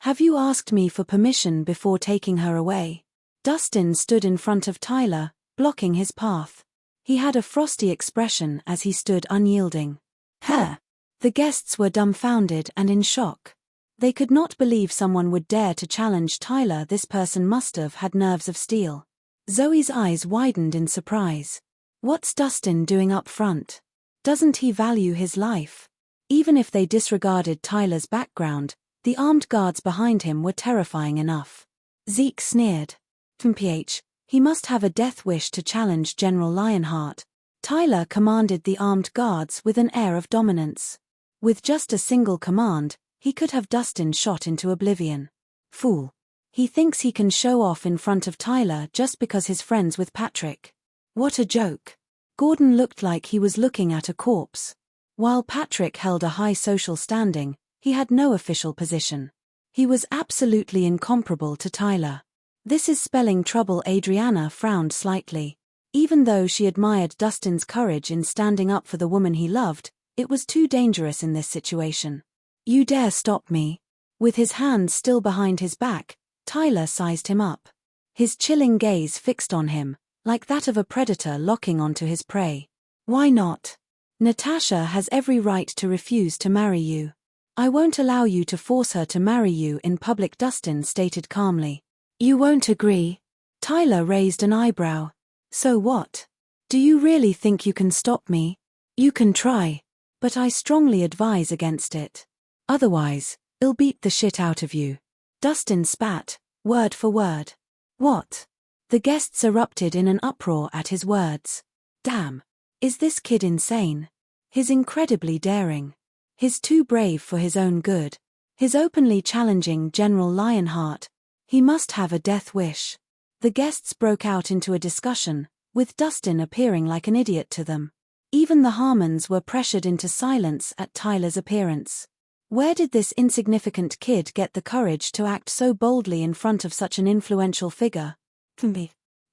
Have you asked me for permission before taking her away? Dustin stood in front of Tyler, blocking his path. He had a frosty expression as he stood unyielding. Huh! The guests were dumbfounded and in shock. They could not believe someone would dare to challenge Tyler. This person must have had nerves of steel. Zoe's eyes widened in surprise. What's Dustin doing up front? Doesn't he value his life? Even if they disregarded Tyler's background, the armed guards behind him were terrifying enough. Zeke sneered. "PH, he must have a death wish to challenge General Lionheart." Tyler commanded the armed guards with an air of dominance. With just a single command, he could have Dustin shot into oblivion. Fool. He thinks he can show off in front of Tyler just because he's friends with Patrick. What a joke. Gordon looked like he was looking at a corpse. While Patrick held a high social standing, he had no official position. He was absolutely incomparable to Tyler. This is spelling trouble. Adriana frowned slightly. Even though she admired Dustin's courage in standing up for the woman he loved, it was too dangerous in this situation. "You dare stop me?" With his hands still behind his back, Tyler sized him up. His chilling gaze fixed on him, like that of a predator locking onto his prey. "Why not? Natasha has every right to refuse to marry you. I won't allow you to force her to marry you in public," Dustin stated calmly. "You won't agree?" Tyler raised an eyebrow. "So what? Do you really think you can stop me? You can try. But I strongly advise against it. Otherwise, I'll beat the shit out of you." Dustin spat, word for word. "What?" The guests erupted in an uproar at his words. Damn. Is this kid insane? He's incredibly daring. He's too brave for his own good. He's openly challenging General Lionheart. He must have a death wish. The guests broke out into a discussion, with Dustin appearing like an idiot to them. Even the Harmons were pressured into silence at Tyler's appearance. Where did this insignificant kid get the courage to act so boldly in front of such an influential figure?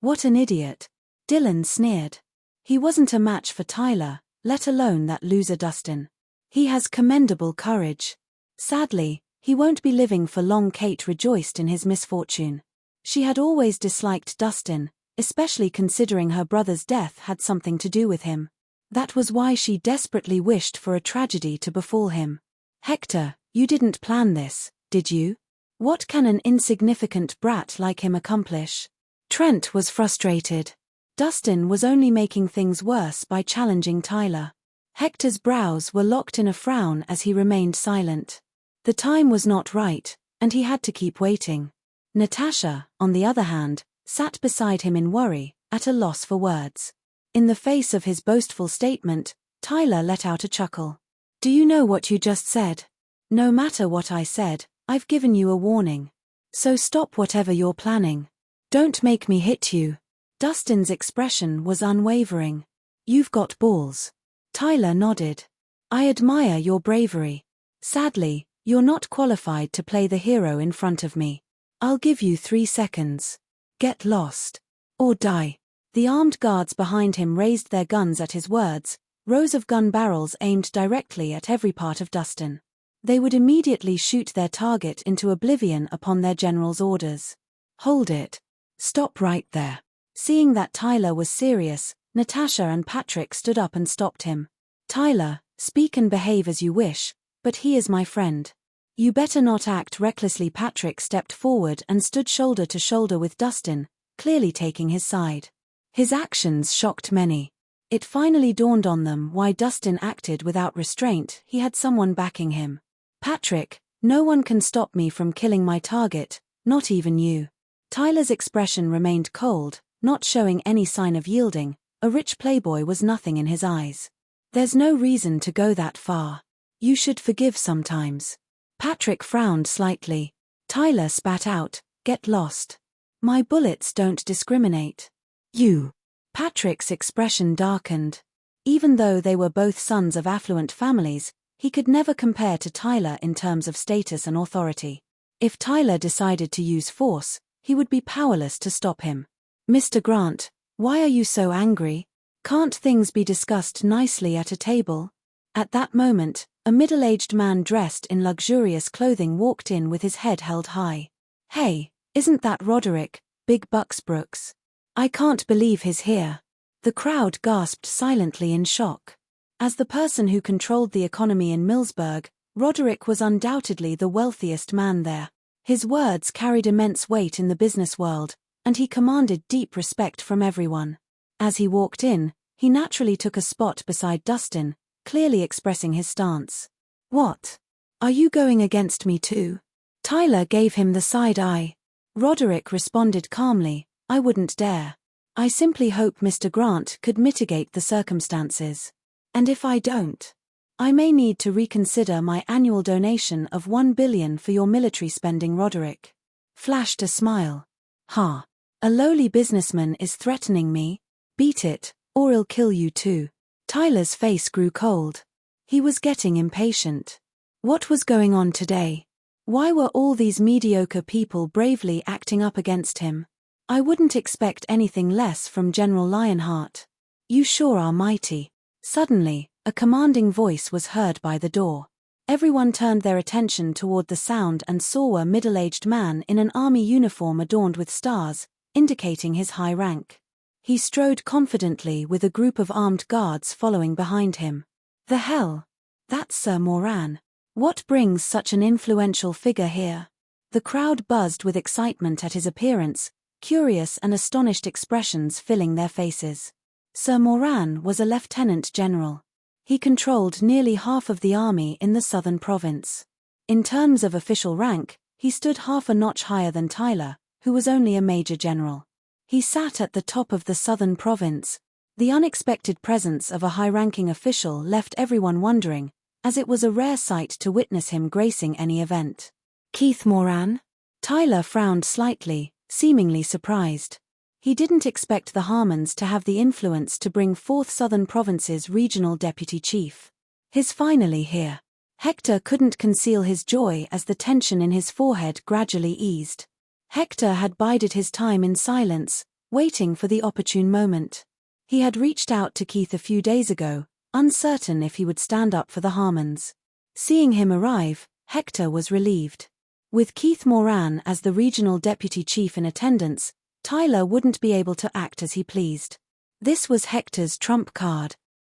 What an idiot. Dylan sneered. He wasn't a match for Tyler, let alone that loser Dustin. He has commendable courage. Sadly, he won't be living for long. Kate rejoiced in his misfortune. She had always disliked Dustin, especially considering her brother's death had something to do with him. That was why she desperately wished for a tragedy to befall him. "Hector, you didn't plan this, did you? What can an insignificant brat like him accomplish?" Trent was frustrated. Dustin was only making things worse by challenging Tyler. Hector's brows were locked in a frown as he remained silent. The time was not right, and he had to keep waiting. Natasha, on the other hand, sat beside him in worry, at a loss for words. In the face of his boastful statement, Tyler let out a chuckle. "Do you know what you just said? No matter what I said, I've given you a warning. So stop whatever you're planning. Don't make me hit you." Dustin's expression was unwavering. "You've got balls." Tyler nodded. "I admire your bravery. Sadly, you're not qualified to play the hero in front of me. I'll give you 3 seconds. Get lost. Or die." The armed guards behind him raised their guns at his words, rows of gun barrels aimed directly at every part of Dustin. They would immediately shoot their target into oblivion upon their general's orders. "Hold it. Stop right there." Seeing that Tyler was serious, Natasha and Patrick stood up and stopped him. "Tyler, speak and behave as you wish, but he is my friend. You better not act recklessly." Patrick stepped forward and stood shoulder to shoulder with Dustin, clearly taking his side. His actions shocked many. It finally dawned on them why Dustin acted without restraint. He had someone backing him. "Patrick, no one can stop me from killing my target, not even you." Tyler's expression remained cold, not showing any sign of yielding. A rich playboy was nothing in his eyes. "There's no reason to go that far. You should forgive sometimes." Patrick frowned slightly. Tyler spat out, "Get lost. My bullets don't discriminate." "You." Patrick's expression darkened. Even though they were both sons of affluent families, he could never compare to Tyler in terms of status and authority. If Tyler decided to use force, he would be powerless to stop him. "Mr. Grant, why are you so angry? Can't things be discussed nicely at a table?" At that moment, A middle-aged man dressed in luxurious clothing walked in with his head held high. "Hey, isn't that Roderick, Big Bucks Brooks? I can't believe he's here." The crowd gasped silently in shock. As the person who controlled the economy in Millsburg, Roderick was undoubtedly the wealthiest man there. His words carried immense weight in the business world, and he commanded deep respect from everyone. As he walked in, he naturally took a spot beside Dustin, clearly expressing his stance. "What? Are you going against me too?" Tyler gave him the side eye. Roderick responded calmly, "I wouldn't dare. I simply hope Mr. Grant could mitigate the circumstances. And if I don't, I may need to reconsider my annual donation of $1 billion for your military spending." Roderick flashed a smile. "Ha! A lowly businessman is threatening me? Beat it, or I'll kill you too." Tyler's face grew cold. He was getting impatient. What was going on today? Why were all these mediocre people bravely acting up against him? I wouldn't expect anything less from General Lionheart. "You sure are mighty." Suddenly, a commanding voice was heard by the door. Everyone turned their attention toward the sound and saw a middle-aged man in an army uniform adorned with stars, indicating his high rank. He strode confidently with a group of armed guards following behind him. "The hell? That's Sir Moran. What brings such an influential figure here?" The crowd buzzed with excitement at his appearance, curious and astonished expressions filling their faces. Sir Moran was a lieutenant general. He controlled nearly half of the army in the southern province. In terms of official rank, he stood half a notch higher than Tyler, who was only a major general. He sat at the top of the southern province. The unexpected presence of a high-ranking official left everyone wondering, as it was a rare sight to witness him gracing any event. "Keith Moran?" Tyler frowned slightly, seemingly surprised. He didn't expect the Harmons to have the influence to bring forth Southern Province's regional deputy chief. "He's finally here." Hector couldn't conceal his joy as the tension in his forehead gradually eased. Hector had bided his time in silence, waiting for the opportune moment. He had reached out to Keith a few days ago, uncertain if he would stand up for the Harmons. Seeing him arrive, Hector was relieved. With Keith Moran as the regional deputy chief in attendance, Tyler wouldn't be able to act as he pleased. This was Hector's trump card.